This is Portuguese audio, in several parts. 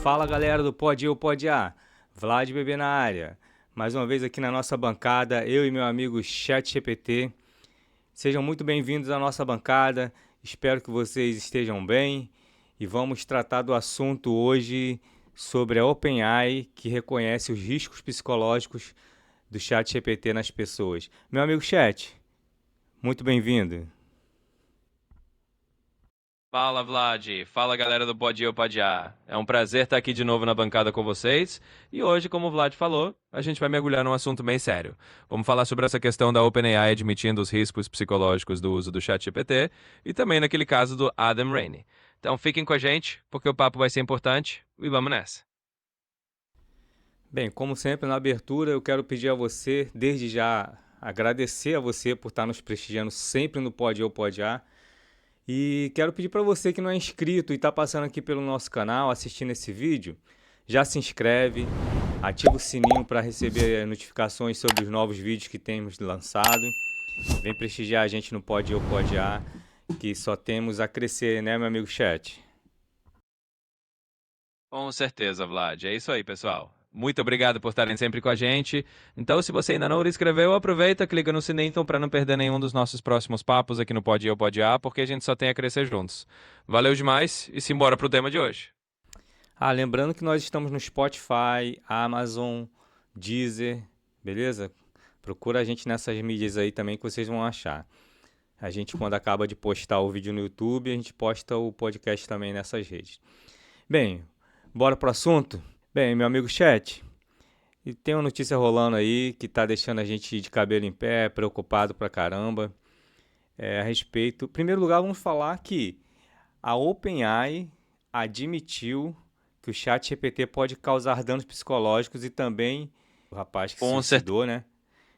Fala galera do Pode Eu, Pode A, Vlad Bebê na área. Mais uma vez aqui na nossa bancada, eu e meu amigo ChatGPT. Sejam muito bem-vindos à nossa bancada, espero que vocês estejam bem. E vamos tratar do assunto hoje sobre a OpenAI, que reconhece os riscos psicológicos do ChatGPT nas pessoas. Meu amigo Chat, muito bem-vindo. Fala, Vlad. Fala, galera do Pode Eu, Pode A. É um prazer estar aqui de novo na bancada com vocês. E hoje, como o Vlad falou, a gente vai mergulhar num assunto bem sério. Vamos falar sobre essa questão da OpenAI admitindo os riscos psicológicos do uso do ChatGPT e também naquele caso do Adam Rainey. Então fiquem com a gente, porque o papo vai ser importante e vamos nessa. Bem, como sempre, na abertura, eu quero pedir a você, desde já, agradecer a você por estar nos prestigiando sempre no Pode Eu, Pode A. E quero pedir para você que não é inscrito e está passando aqui pelo nosso canal, assistindo esse vídeo, já se inscreve, ativa o sininho para receber notificações sobre os novos vídeos que temos lançado. Vem prestigiar a gente no Pode Eu, Pode A, que só temos a crescer, né, meu amigo Chat? Com certeza, Vlad. É isso aí, pessoal. Muito obrigado por estarem sempre com a gente. Então, se você ainda não inscreveu, aproveita, clica no sininho então, para não perder nenhum dos nossos próximos papos aqui no Pode Eu, Pode A, porque a gente só tem a crescer juntos. Valeu demais e simbora pro tema de hoje. Lembrando que nós estamos no Spotify, Amazon, Deezer, beleza? Procura a gente nessas mídias aí também que vocês vão achar. A gente, quando acaba de postar o vídeo no YouTube, a gente posta o podcast também nessas redes. Bem, bora pro assunto? Bem, meu amigo Chat, e tem uma notícia rolando aí que tá deixando a gente de cabelo em pé, preocupado pra caramba. A respeito... Em primeiro lugar, vamos falar que a OpenAI admitiu que o ChatGPT pode causar danos psicológicos e também o rapaz que se suicidou, né?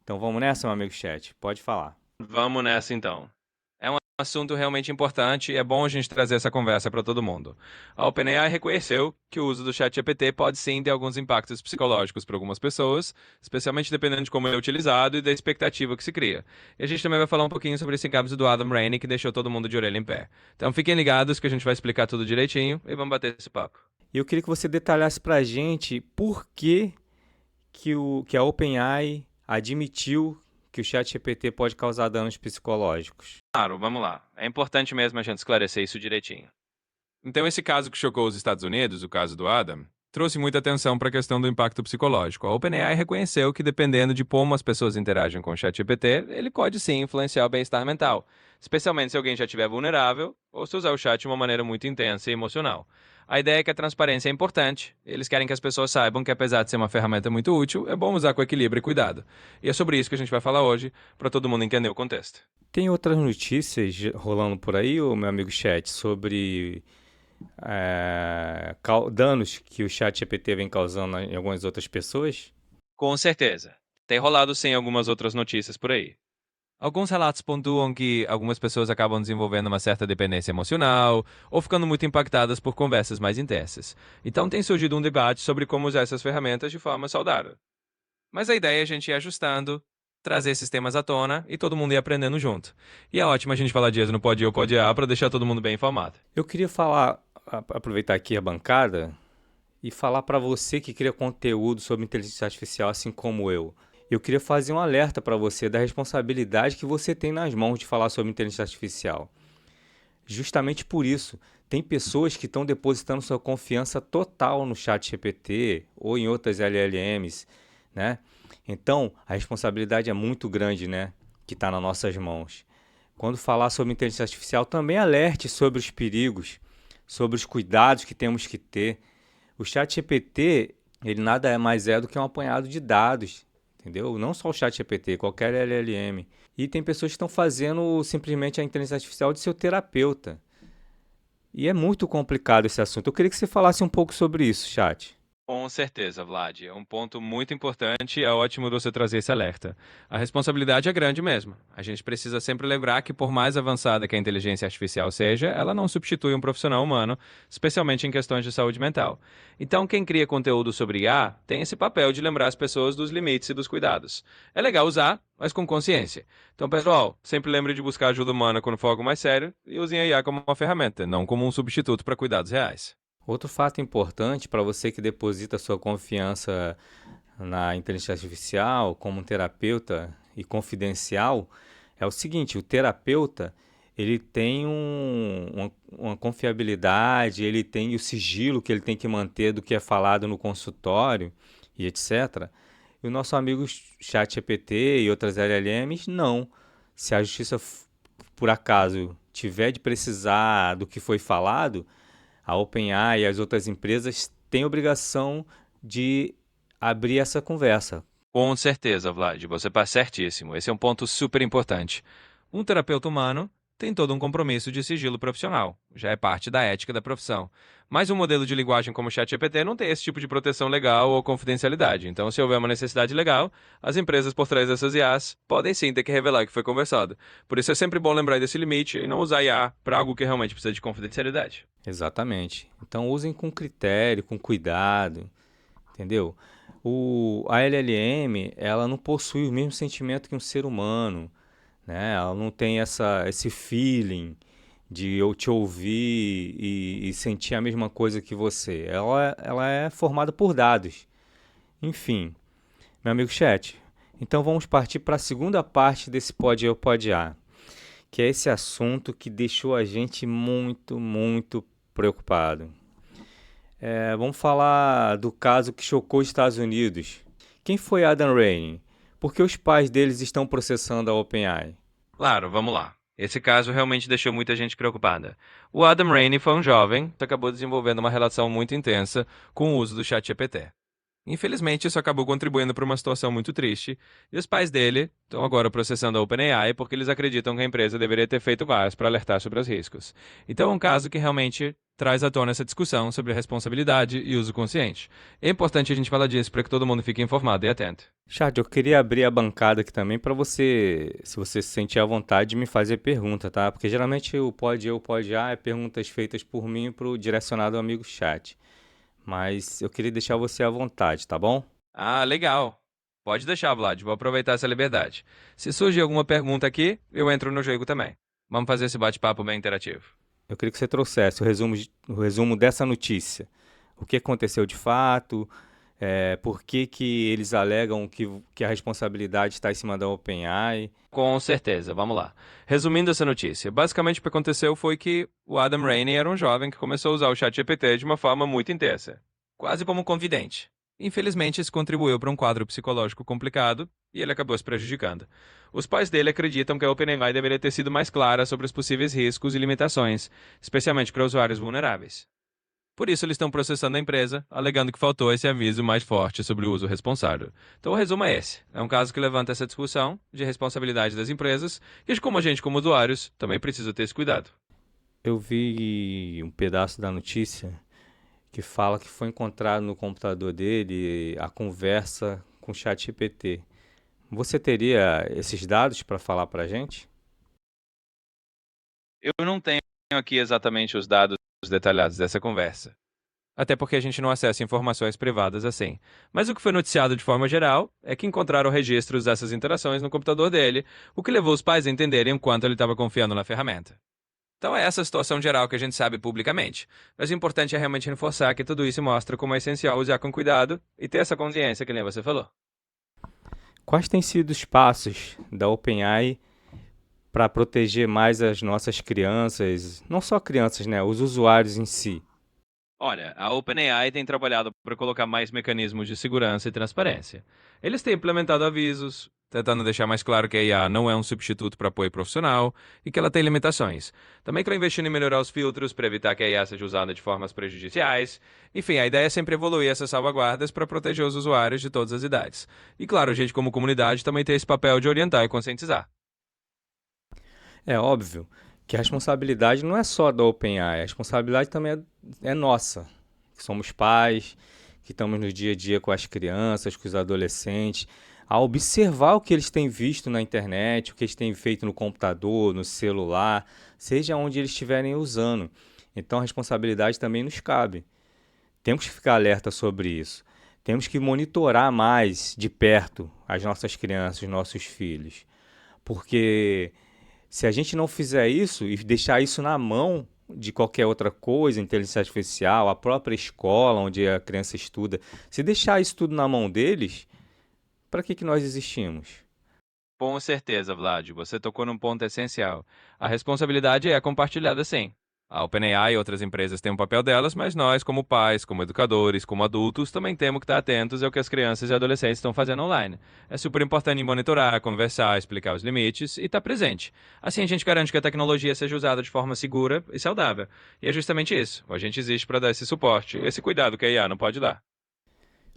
Então vamos nessa, meu amigo Chat, pode falar. Vamos nessa então. É um assunto realmente importante e é bom a gente trazer essa conversa para todo mundo. A OpenAI reconheceu que o uso do ChatGPT pode sim ter alguns impactos psicológicos para algumas pessoas, especialmente dependendo de como ele é utilizado e da expectativa que se cria. E a gente também vai falar um pouquinho sobre esse caso do Adam Rainey que deixou todo mundo de orelha em pé. Então fiquem ligados que a gente vai explicar tudo direitinho e vamos bater esse papo. E eu queria que você detalhasse para a gente por que a OpenAI admitiu que o ChatGPT pode causar danos psicológicos. Claro, vamos lá. É importante mesmo a gente esclarecer isso direitinho. Então, esse caso que chocou os Estados Unidos, o caso do Adam, trouxe muita atenção para a questão do impacto psicológico. A OpenAI reconheceu que, dependendo de como as pessoas interagem com o ChatGPT, ele pode sim influenciar o bem-estar mental, especialmente se alguém já estiver vulnerável ou se usar o chat de uma maneira muito intensa e emocional. A ideia é que a transparência é importante. Eles querem que as pessoas saibam que, apesar de ser uma ferramenta muito útil, é bom usar com equilíbrio e cuidado. E é sobre isso que a gente vai falar hoje, para todo mundo entender o contexto. Tem outras notícias rolando por aí, meu amigo Chat, sobre danos que o ChatGPT vem causando em algumas outras pessoas? Com certeza. Tem rolado sim algumas outras notícias por aí. Alguns relatos pontuam que algumas pessoas acabam desenvolvendo uma certa dependência emocional ou ficando muito impactadas por conversas mais intensas. Então tem surgido um debate sobre como usar essas ferramentas de forma saudável. Mas a ideia é a gente ir ajustando, trazer esses temas à tona e todo mundo ir aprendendo junto. E é ótimo a gente falar disso no Pode Eu, Pode A para deixar todo mundo bem informado. Eu queria aproveitar aqui a bancada e falar para você que cria conteúdo sobre inteligência artificial, assim como eu. Eu queria fazer um alerta para você da responsabilidade que você tem nas mãos de falar sobre inteligência artificial. Justamente por isso, tem pessoas que estão depositando sua confiança total no ChatGPT ou em outras LLMs, né? Então, a responsabilidade é muito grande, né? Que está nas nossas mãos. Quando falar sobre inteligência artificial, também alerte sobre os perigos, sobre os cuidados que temos que ter. O ChatGPT, ele nada mais é do que um apanhado de dados, entendeu? Não só o ChatGPT, qualquer LLM. E tem pessoas que estão fazendo simplesmente a inteligência artificial de seu terapeuta. E é muito complicado esse assunto. Eu queria que você falasse um pouco sobre isso, Chat. Com certeza, Vlad. É um ponto muito importante e é ótimo você trazer esse alerta. A responsabilidade é grande mesmo. A gente precisa sempre lembrar que, por mais avançada que a inteligência artificial seja, ela não substitui um profissional humano, especialmente em questões de saúde mental. Então, quem cria conteúdo sobre IA tem esse papel de lembrar as pessoas dos limites e dos cuidados. É legal usar, mas com consciência. Então, pessoal, sempre lembre de buscar ajuda humana quando for algo mais sério e usem a IA como uma ferramenta, não como um substituto para cuidados reais. Outro fato importante para você que deposita sua confiança na inteligência artificial como um terapeuta e confidencial é o seguinte: o terapeuta ele tem uma confiabilidade, ele tem o sigilo que ele tem que manter do que é falado no consultório e etc. E o nosso amigo ChatGPT e outras LLMs não. Se a justiça por acaso tiver de precisar do que foi falado, a OpenAI e as outras empresas têm obrigação de abrir essa conversa. Com certeza, Vlad, você está certíssimo. Esse é um ponto super importante. Um terapeuta humano tem todo um compromisso de sigilo profissional, já é parte da ética da profissão. Mas um modelo de linguagem como o ChatGPT não tem esse tipo de proteção legal ou confidencialidade. Então, se houver uma necessidade legal, as empresas por trás dessas IAs podem sim ter que revelar o que foi conversado. Por isso é sempre bom lembrar desse limite e não usar IA para algo que realmente precisa de confidencialidade. Exatamente. Então usem com critério, com cuidado, entendeu? A LLM, ela não possui o mesmo sentimento que um ser humano, né? Ela não tem esse feeling de eu te ouvir e sentir a mesma coisa que você. Ela é formada por dados. Enfim, meu amigo chat, então vamos partir para a segunda parte desse Pode Eu, Pode A, que é esse assunto que deixou a gente muito, muito preocupado. Vamos falar do caso que chocou os Estados Unidos. Quem foi Adam Rainey? Por que os pais deles estão processando a OpenAI? Claro, vamos lá. Esse caso realmente deixou muita gente preocupada. O Adam Rainey foi um jovem que acabou desenvolvendo uma relação muito intensa com o uso do ChatGPT. Infelizmente, isso acabou contribuindo para uma situação muito triste, e os pais dele estão agora processando a OpenAI porque eles acreditam que a empresa deveria ter feito mais para alertar sobre os riscos. Então, é um caso que realmente traz à tona essa discussão sobre responsabilidade e uso consciente. É importante a gente falar disso para que todo mundo fique informado e atento. Chad, eu queria abrir a bancada aqui também para você, se você se sentir à vontade, de me fazer pergunta, tá? Porque geralmente o Pode Eu, Pode A é perguntas feitas por mim para o direcionado ao amigo chat. Mas eu queria deixar você à vontade, tá bom? Ah, legal. Pode deixar, Vlad, vou aproveitar essa liberdade. Se surgir alguma pergunta aqui, eu entro no jogo também. Vamos fazer esse bate-papo bem interativo. Eu queria que você trouxesse o resumo dessa notícia. O que aconteceu de fato, por que eles alegam que a responsabilidade está em cima da OpenAI. Com certeza, vamos lá. Resumindo essa notícia, basicamente o que aconteceu foi que o Adam Rainey era um jovem que começou a usar o ChatGPT de uma forma muito intensa, quase como um confidente. Infelizmente, isso contribuiu para um quadro psicológico complicado e ele acabou se prejudicando. Os pais dele acreditam que a OpenAI deveria ter sido mais clara sobre os possíveis riscos e limitações, especialmente para usuários vulneráveis. Por isso, eles estão processando a empresa, alegando que faltou esse aviso mais forte sobre o uso responsável. Então, o resumo é esse. É um caso que levanta essa discussão de responsabilidade das empresas e de como a gente, como usuários, também precisa ter esse cuidado. Eu vi um pedaço da notícia que fala que foi encontrado no computador dele a conversa com o ChatGPT. Você teria esses dados para falar para a gente? Eu não tenho aqui exatamente os dados detalhados dessa conversa. Até porque a gente não acessa informações privadas assim. Mas o que foi noticiado de forma geral é que encontraram registros dessas interações no computador dele, o que levou os pais a entenderem o quanto ele estava confiando na ferramenta. Então é essa a situação geral que a gente sabe publicamente. Mas o importante é realmente reforçar que tudo isso mostra como é essencial usar com cuidado e ter essa consciência que nem você falou. Quais têm sido os passos da OpenAI para proteger mais as nossas crianças, não só crianças, né, os usuários em si? Olha, a OpenAI tem trabalhado para colocar mais mecanismos de segurança e transparência. Eles têm implementado avisos, tentando deixar mais claro que a IA não é um substituto para apoio profissional e que ela tem limitações. Também estão investindo em melhorar os filtros para evitar que a IA seja usada de formas prejudiciais. Enfim, a ideia é sempre evoluir essas salvaguardas para proteger os usuários de todas as idades. E claro, a gente como comunidade também tem esse papel de orientar e conscientizar. É óbvio que a responsabilidade não é só da OpenAI, a responsabilidade também é nossa, que somos pais, que estamos no dia a dia com as crianças, com os adolescentes, a observar o que eles têm visto na internet, o que eles têm feito no computador, no celular, seja onde eles estiverem usando. Então a responsabilidade também nos cabe. Temos que ficar alerta sobre isso. Temos que monitorar mais de perto as nossas crianças, os nossos filhos. Porque se a gente não fizer isso e deixar isso na mão, de qualquer outra coisa, inteligência artificial, a própria escola onde a criança estuda, se deixar isso tudo na mão deles, para que nós existimos? Com certeza, Vlad, você tocou num ponto essencial. A responsabilidade é compartilhada sim. A OpenAI e outras empresas têm um papel delas, mas nós, como pais, como educadores, como adultos, também temos que estar atentos ao que as crianças e adolescentes estão fazendo online. É super importante monitorar, conversar, explicar os limites e estar presente. Assim a gente garante que a tecnologia seja usada de forma segura e saudável. E é justamente isso. A gente existe para dar esse suporte, esse cuidado que a IA não pode dar.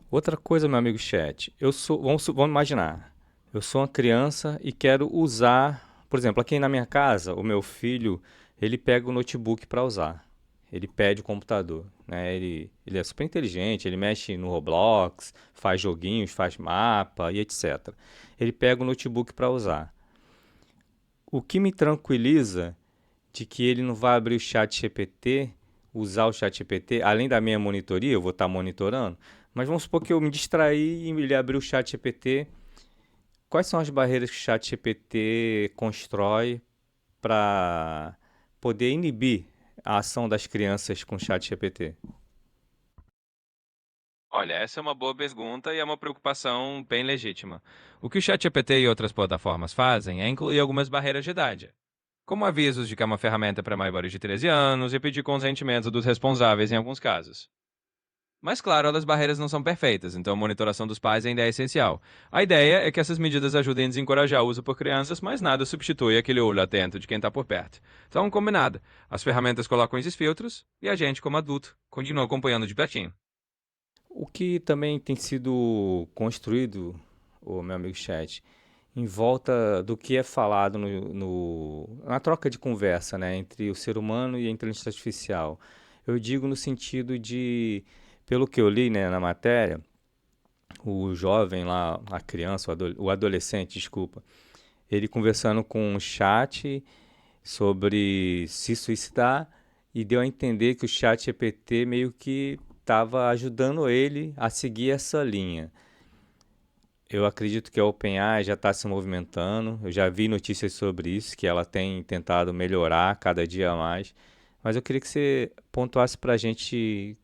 Outra coisa, meu amigo chat, vamos imaginar, eu sou uma criança e quero usar, por exemplo, aqui na minha casa, o meu filho, ele pega o notebook para usar, ele pede o computador, né? Ele é super inteligente, ele mexe no Roblox, faz joguinhos, faz mapa e etc. Ele pega o notebook para usar. O que me tranquiliza de que ele não vai abrir o chat GPT, usar o chat GPT, além da minha monitoria, eu vou estar monitorando, mas vamos supor que eu me distraí e ele abriu o chat GPT. Quais são as barreiras que o chat GPT constrói para poder inibir a ação das crianças com o chat GPT? Olha, essa é uma boa pergunta e é uma preocupação bem legítima. O que o ChatGPT e outras plataformas fazem é incluir algumas barreiras de idade, como avisos de que é uma ferramenta para maiores de 13 anos e pedir consentimento dos responsáveis em alguns casos. Mas, claro, as barreiras não são perfeitas, então a monitoração dos pais ainda é essencial. A ideia é que essas medidas ajudem a desencorajar o uso por crianças, mas nada substitui aquele olho atento de quem está por perto. Então, combinado. As ferramentas colocam esses filtros e a gente, como adulto, continua acompanhando de pertinho. O que também tem sido construído, o meu amigo chat, em volta do que é falado na troca de conversa, né, entre o ser humano e a inteligência artificial. Eu digo no sentido de, pelo que eu li, né, na matéria, o jovem lá, a criança, o adolescente, desculpa, ele conversando com um chat sobre se suicidar e deu a entender que o chat GPT meio que estava ajudando ele a seguir essa linha. Eu acredito que a OpenAI já está se movimentando. Eu já vi notícias sobre isso, que ela tem tentado melhorar cada dia mais. Mas eu queria que você pontuasse para a gente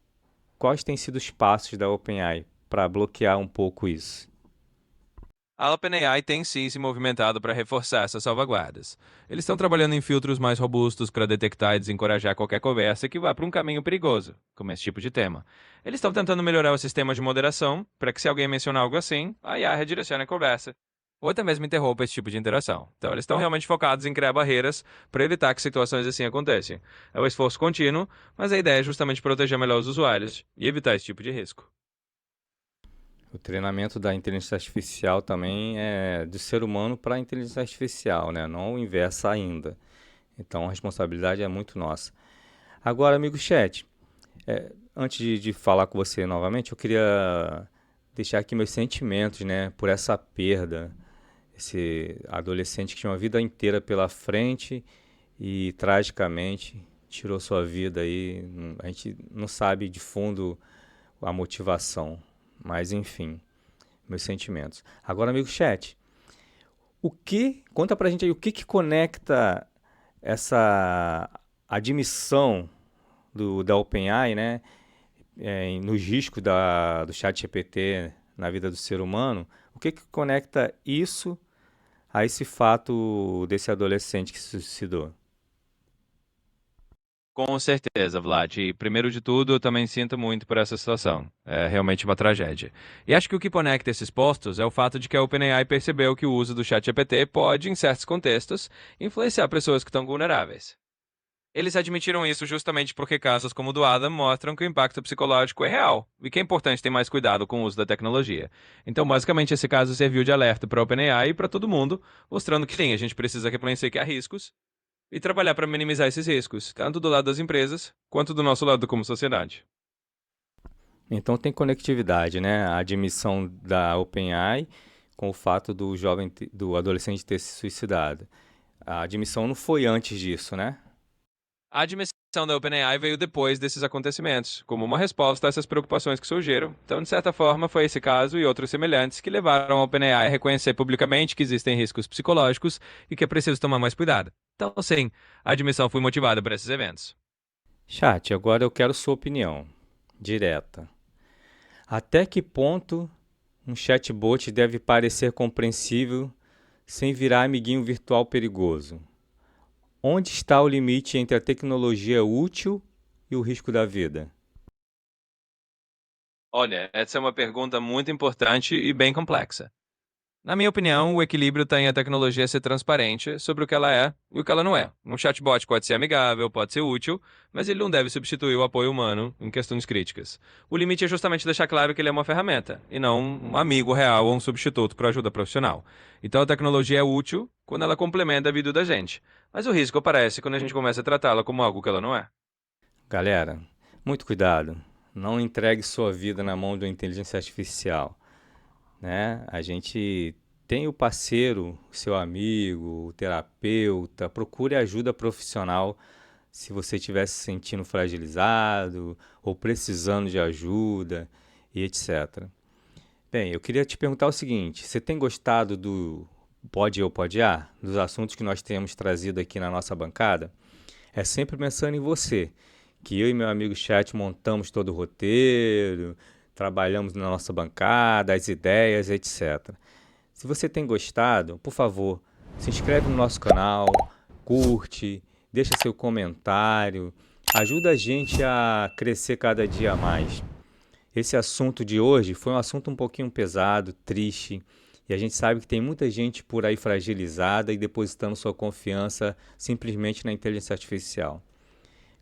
quais têm sido os passos da OpenAI para bloquear um pouco isso. A OpenAI tem sim se movimentado para reforçar essas salvaguardas. Eles estão trabalhando em filtros mais robustos para detectar e desencorajar qualquer conversa que vá para um caminho perigoso, como esse tipo de tema. Eles estão tentando melhorar o sistema de moderação para que, se alguém mencionar algo assim, a IA redirecione a conversa. Ou até mesmo interrompa esse tipo de interação. Então, eles estão realmente focados em criar barreiras para evitar que situações assim aconteçam. É um esforço contínuo, mas a ideia é justamente proteger melhor os usuários e evitar esse tipo de risco. O treinamento da inteligência artificial também é do ser humano para a inteligência artificial, né? Não o inverso ainda. Então a responsabilidade é muito nossa. Agora, amigo chat, antes de falar com você novamente, eu queria deixar aqui meus sentimentos, né, por essa perda. Esse adolescente que tinha uma vida inteira pela frente e tragicamente tirou sua vida aí. A gente não sabe de fundo a motivação, mas enfim, meus sentimentos. Agora, amigo chat, conta pra gente aí o que conecta essa admissão da OpenAI, né, nos riscos do chat GPT na vida do ser humano, o que conecta isso a esse fato desse adolescente que se suicidou? Com certeza, Vlad. E, primeiro de tudo, eu também sinto muito por essa situação. É realmente uma tragédia. E acho que o que conecta esses postos é o fato de que a OpenAI percebeu que o uso do ChatGPT pode, em certos contextos, influenciar pessoas que estão vulneráveis. Eles admitiram isso justamente porque casos como o do Adam mostram que o impacto psicológico é real e que é importante ter mais cuidado com o uso da tecnologia. Então, basicamente, esse caso serviu de alerta para a OpenAI e para todo mundo, mostrando que sim, a gente precisa reconhecer que há riscos e trabalhar para minimizar esses riscos, tanto do lado das empresas quanto do nosso lado como sociedade. Então tem conectividade, né? A admissão da OpenAI com o fato do adolescente ter se suicidado. A admissão não foi antes disso, né? A admissão da OpenAI veio depois desses acontecimentos, como uma resposta a essas preocupações que surgiram. Então, de certa forma, foi esse caso e outros semelhantes que levaram a OpenAI a reconhecer publicamente que existem riscos psicológicos e que é preciso tomar mais cuidado. Então, sim, a admissão foi motivada por esses eventos. Chat, agora eu quero sua opinião, direta. Até que ponto um chatbot deve parecer compreensível sem virar amiguinho virtual perigoso? Onde está o limite entre a tecnologia útil e o risco da vida? Olha, essa é uma pergunta muito importante e bem complexa. Na minha opinião, o equilíbrio está em a tecnologia ser transparente sobre o que ela é e o que ela não é. Um chatbot pode ser amigável, pode ser útil, mas ele não deve substituir o apoio humano em questões críticas. O limite é justamente deixar claro que ele é uma ferramenta, e não um amigo real ou um substituto para ajuda profissional. Então a tecnologia é útil quando ela complementa a vida da gente, mas o risco aparece quando a gente começa a tratá-la como algo que ela não é. Galera, muito cuidado. Não entregue sua vida na mão de uma inteligência artificial, né? A gente tem o parceiro, o seu amigo, o terapeuta. Procure ajuda profissional se você estiver se sentindo fragilizado ou precisando de ajuda e etc. Bem, eu queria te perguntar o seguinte: você tem gostado do Pode Eu, Pode A? Dos assuntos que nós temos trazido aqui na nossa bancada? É sempre pensando em você, que eu e meu amigo chat montamos todo o roteiro, trabalhamos na nossa bancada, as ideias, etc. Se você tem gostado, por favor, se inscreve no nosso canal, curte, deixa seu comentário, ajuda a gente a crescer cada dia mais. Esse assunto de hoje foi um assunto um pouquinho pesado, triste, e a gente sabe que tem muita gente por aí fragilizada e depositando sua confiança simplesmente na inteligência artificial.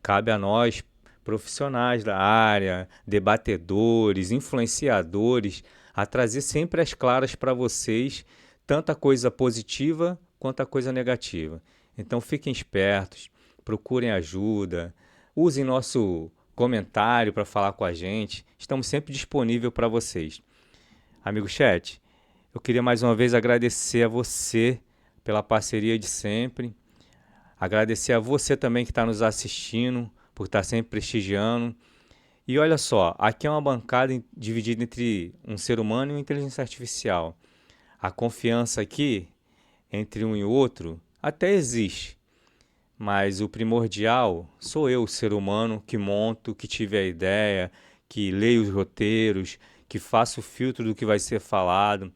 Cabe a nós, profissionais da área, debatedores, influenciadores, a trazer sempre as claras para vocês, tanto a coisa positiva quanto a coisa negativa. Então fiquem espertos, procurem ajuda, usem nosso comentário para falar com a gente. Estamos sempre disponíveis para vocês. Amigo chat, eu queria mais uma vez agradecer a você pela parceria de sempre. Agradecer a você também que está nos assistindo, por estar sempre prestigiando. E olha só, aqui é uma bancada dividida entre um ser humano e uma inteligência artificial. A confiança aqui, entre um e outro, até existe. Mas o primordial sou eu, o ser humano, que monto, que tive a ideia, que leio os roteiros, que faço o filtro do que vai ser falado.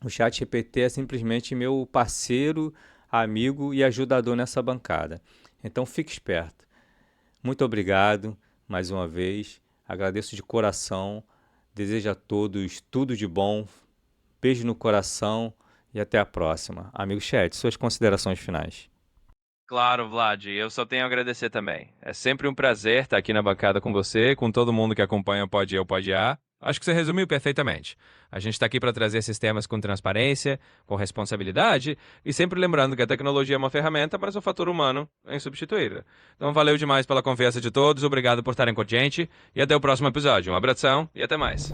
O ChatGPT é simplesmente meu parceiro, amigo e ajudador nessa bancada. Então fique esperto. Muito obrigado mais uma vez. Agradeço de coração. Desejo a todos tudo de bom. Beijo no coração e até a próxima. Amigo chat, suas considerações finais. Claro, Vlad, eu só tenho a agradecer também. É sempre um prazer estar aqui na bancada com você, com todo mundo que acompanha o Pode Eu, Pode A. Acho que você resumiu perfeitamente. A gente está aqui para trazer esses temas com transparência, com responsabilidade e sempre lembrando que a tecnologia é uma ferramenta, mas o fator humano é insubstituível. Então valeu demais pela confiança de todos, obrigado por estarem com a gente e até o próximo episódio. Um abração e até mais.